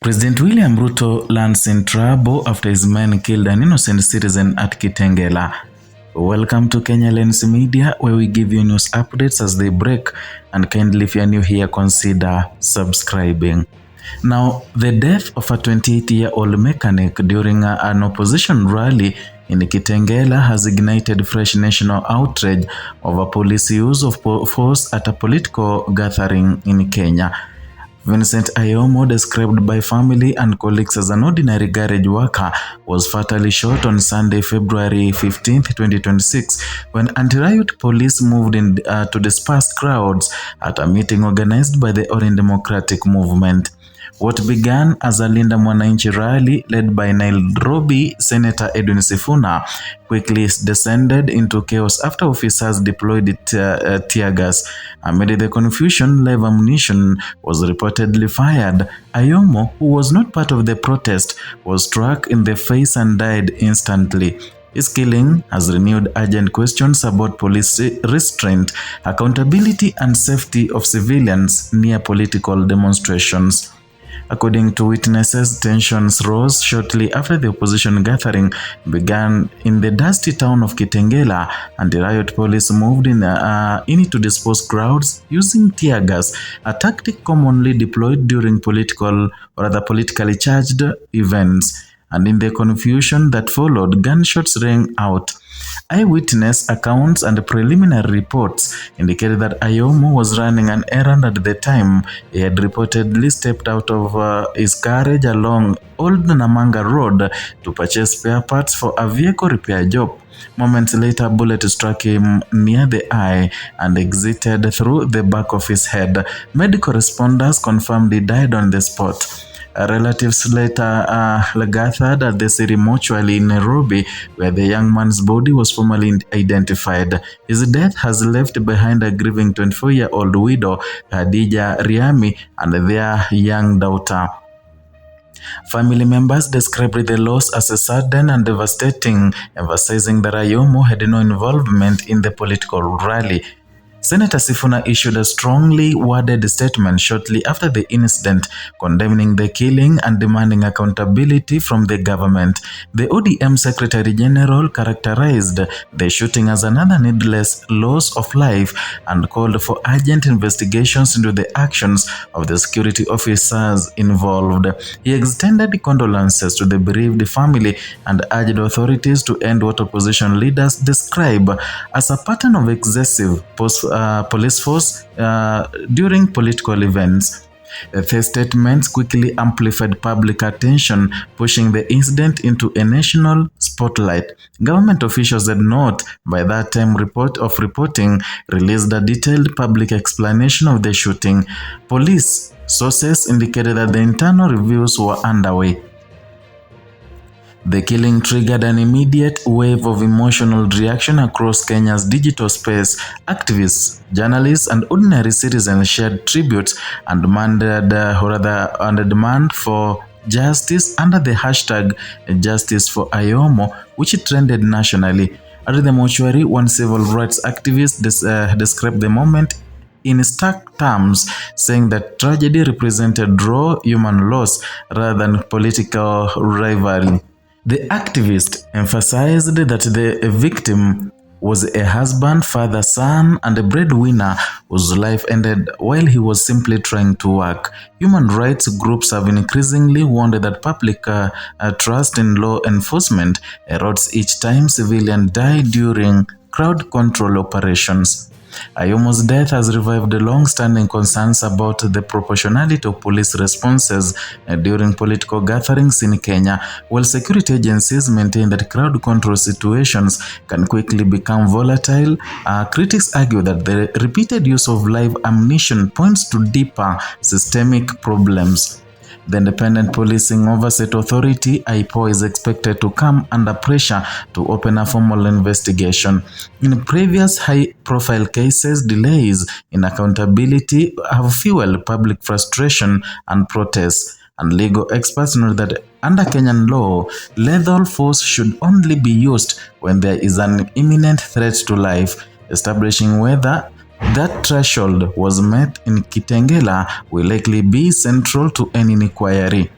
President William Ruto lands in trouble after his men killed an innocent citizen at Kitangela. Welcome to Kenya Lens Media, where we give you news updates as they break, and kindly if you are new here, consider subscribing. Now, the death of a 28-year-old mechanic during an opposition rally in Kitangela has ignited fresh national outrage over police use of force at a political gathering in Kenya. Vincent Ayomo, described by family and colleagues as an ordinary garage worker, was fatally shot on Sunday, February 15, 2026, when anti-riot police moved in to disperse crowds at a meeting organized by the Orange Democratic Movement. What began as a Linda Mwananchi rally led by Nairobi Senator Edwin Sifuna quickly descended into chaos after officers deployed tear gas. Amid the confusion, live ammunition was reportedly fired. Ayomo, who was not part of the protest, was struck in the face and died instantly. His killing has renewed urgent questions about police restraint, accountability, and safety of civilians near political demonstrations. According to witnesses, tensions rose shortly after the opposition gathering began in the dusty town of Kitangela, and the riot police moved in to disperse crowds using tear gas, a tactic commonly deployed during politically charged events. And in the confusion that followed, gunshots rang out. Eyewitness accounts and preliminary reports indicated that Ayomo was running an errand at the time. He had reportedly stepped out of his garage along Old Namanga Road to purchase spare parts for a vehicle repair job. Moments later, a bullet struck him near the eye and exited through the back of his head. Medical responders confirmed he died on the spot. Relatives later gathered at the city mortuary in Nairobi, where the young man's body was formally identified. His death has left behind a grieving 24-year-old widow, Khadija Riami, and their young daughter. Family members described the loss as a sudden and devastating, emphasizing that Ayomo had no involvement in the political rally. Senator Sifuna issued a strongly worded statement shortly after the incident, condemning the killing and demanding accountability from the government. The ODM Secretary General characterized the shooting as another needless loss of life and called for urgent investigations into the actions of the security officers involved. He extended condolences to the bereaved family and urged authorities to end what opposition leaders describe as a pattern of excessive police force during political events. The statements quickly amplified public attention, pushing the incident into a national spotlight. Government officials had not, by that time reporting, released a detailed public explanation of the shooting. Police sources indicated that the internal reviews were underway. The killing triggered an immediate wave of emotional reaction across Kenya's digital space. Activists, journalists, and ordinary citizens shared tributes and demand for justice under the hashtag Justice for Ayomo, which trended nationally. At the mortuary, one civil rights activist described the moment in stark terms, saying that tragedy represented raw human loss rather than political rivalry. The activist emphasized that the victim was a husband, father, son, and a breadwinner whose life ended while he was simply trying to work. Human rights groups have increasingly warned that public trust in law enforcement erodes each time civilians die during crowd control operations. Ayomo's death has revived long-standing concerns about the proportionality of police responses during political gatherings in Kenya. While security agencies maintain that crowd control situations can quickly become volatile, critics argue that the repeated use of live ammunition points to deeper systemic problems. The Independent Policing Oversight Authority, IPOA, is expected to come under pressure to open a formal investigation. In previous high-profile cases, delays in accountability have fueled public frustration and protests, and legal experts note that under Kenyan law, lethal force should only be used when there is an imminent threat to life. Establishing whether that threshold was met in Kitangela will likely be central to any inquiry.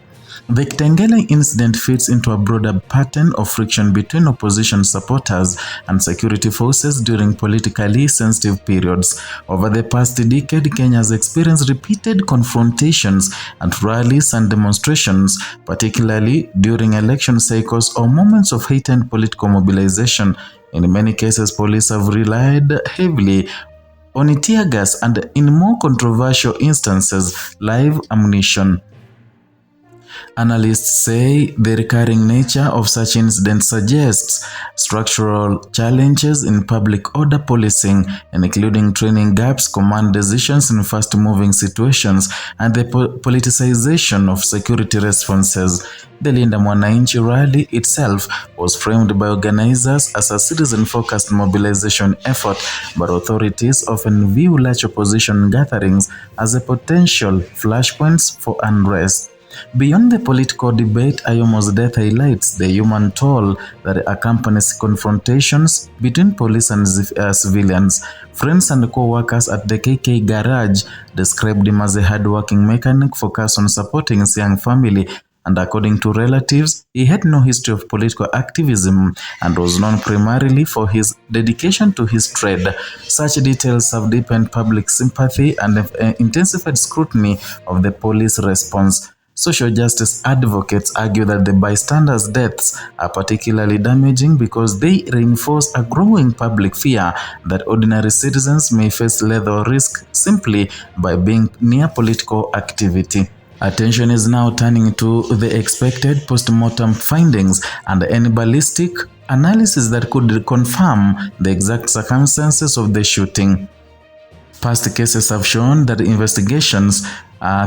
The Kitangela incident fits into a broader pattern of friction between opposition supporters and security forces during politically sensitive periods. Over the past decade, Kenya has experienced repeated confrontations at rallies and demonstrations, particularly during election cycles or moments of heightened political mobilization. In many cases, police have relied heavily on tear gas and, in more controversial instances, live ammunition. Analysts say the recurring nature of such incidents suggests structural challenges in public order policing, including training gaps, command decisions in fast-moving situations, and the politicization of security responses. The Linda Mwananchi rally itself was framed by organizers as a citizen-focused mobilization effort, but authorities often view large opposition gatherings as a potential flashpoints for unrest. Beyond the political debate, Ayomo's death highlights the human toll that accompanies confrontations between police and civilians. Friends and co-workers at the KK garage described him as a hard-working mechanic focused on supporting his young family, and according to relatives, he had no history of political activism and was known primarily for his dedication to his trade. Such details have deepened public sympathy and intensified scrutiny of the police response. Social justice advocates argue that the bystanders' deaths are particularly damaging because they reinforce a growing public fear that ordinary citizens may face lethal risk simply by being near political activity. Attention is now turning to the expected post-mortem findings and any ballistic analysis that could confirm the exact circumstances of the shooting. Past cases have shown that investigations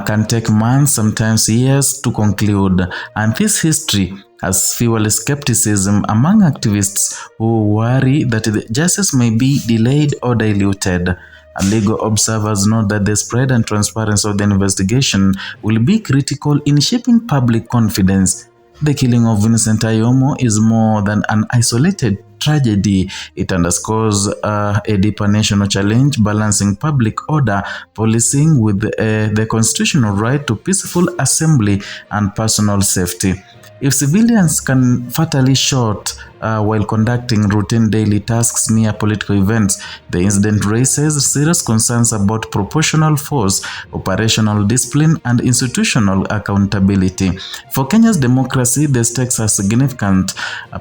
can take months, sometimes years, to conclude, and this history has fueled skepticism among activists who worry that the justice may be delayed or diluted. And legal observers note that the spread and transparency of the investigation will be critical in shaping public confidence. The killing of Vincent Ayomo is more than an isolated tragedy. It underscores a deeper national challenge, balancing public order policing with the constitutional right to peaceful assembly and personal safety. If civilians can fatally shot while conducting routine daily tasks near political events, the incident raises serious concerns about proportional force, operational discipline, and institutional accountability. For Kenya's democracy, the stakes are significant.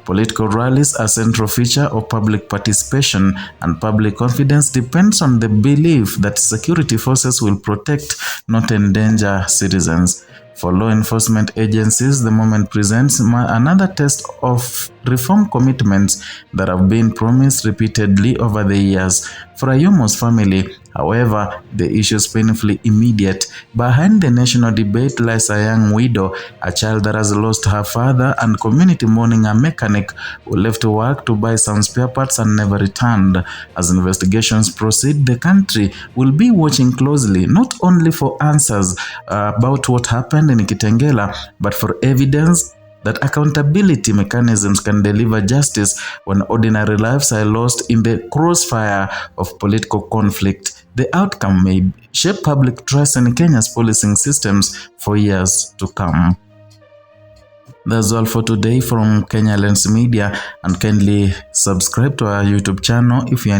Political rallies are a central feature of public participation, and public confidence depends on the belief that security forces will protect, not endanger citizens. For law enforcement agencies, the moment presents another test of reform commitments that have been promised repeatedly over the years. For Ayomo's family, however, the issue is painfully immediate. Behind the national debate lies a young widow, a child that has lost her father, and community mourning a mechanic who left work to buy some spare parts and never returned. As investigations proceed, the country will be watching closely, not only for answers about what happened in Kitangela, but for evidence that accountability mechanisms can deliver justice when ordinary lives are lost in the crossfire of political conflict. The outcome may shape public trust in Kenya's policing systems for years to come. That's all for today from Kenya Lens Media, and kindly subscribe to our YouTube channel if you are